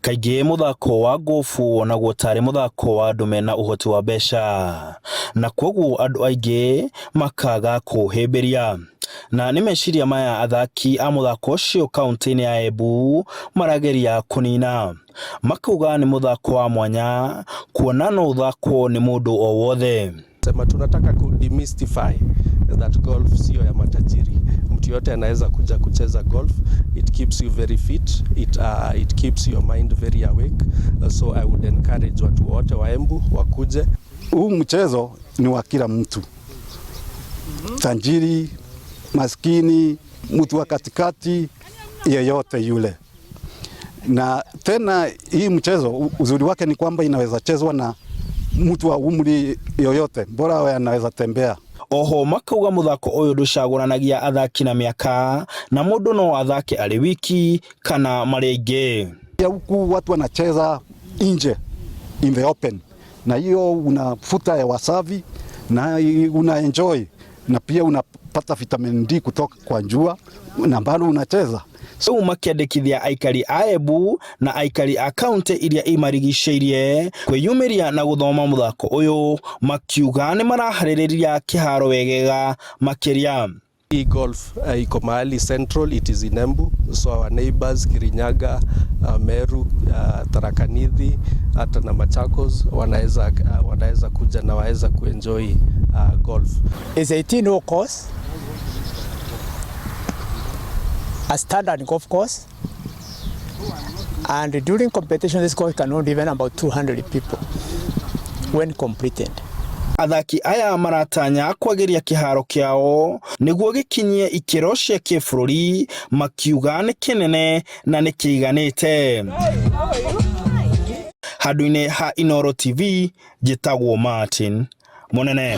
Kaingĩ mũthako wa ngobu na gũtari mũthako wa andũ mena ũhoti wa mbeca, na kwoguo andũ aingĩ makaga kũũhĩmbĩria. Na nĩ meciria maya athaki a mũthako ũcio kaunti-inĩ ya Embu marageria kũnina. Makauga nĩ mũthako wa mwanya, kuona no ũthakwo nĩ mũndũ o wothe. Sema tunataka ku demystify that golf sio ya matajiri. Mtu yote anaweza kuja kucheza golf. It keeps you very fit. It keeps your mind very awake. So I would encourage watu wote wa Embu wakuje. Huu mchezo ni wa kila mtu. Tajiri, maskini, mtu wa katikati, yeyote yule. Na tena hii mchezo uzuri wake ni kwamba inaweza chezwa na mtu wa umri yoyote, bora awe anaweza tembea. Oho makauga mũthako ũyũ ndũcagũranagia athaki na mĩaka, na mũndũ no athake arĩ wiki kana marĩ aingĩ. Huku watu wanacheza nje, in the open, na hiyo unafuta hewa safi na una enjoy, na pia unapata vitamin D kutoka kwa jua na bado unacheza. So makĩandĩkithia Aikari a Embu na Aikari a kaunti iria imarigicĩirie kwĩyumĩria na gũthoma mũthako ũyũ, makiuga nĩ maraharĩrĩria kĩharo wegega makĩria. Golf iko mahali central, it is in Embu, so our neighbors Kirinyaga, Meru, Tharaka Nithi, hata na Machakos wanaweza kuja na waweza kuenjoy golf. It's 18-hole course, a standard golf course, and during competition this course can hold even about 200 people when completed. Athaki aya maratanya kwagĩria kĩharo kĩao nĩguo gĩkinyie ikĩro cia kĩbũrũri, makiuga nĩ kĩnene na nĩ kĩiganĩte. Handũ-inĩ ha Inooro TV, njĩtagwo Martin Mũnene.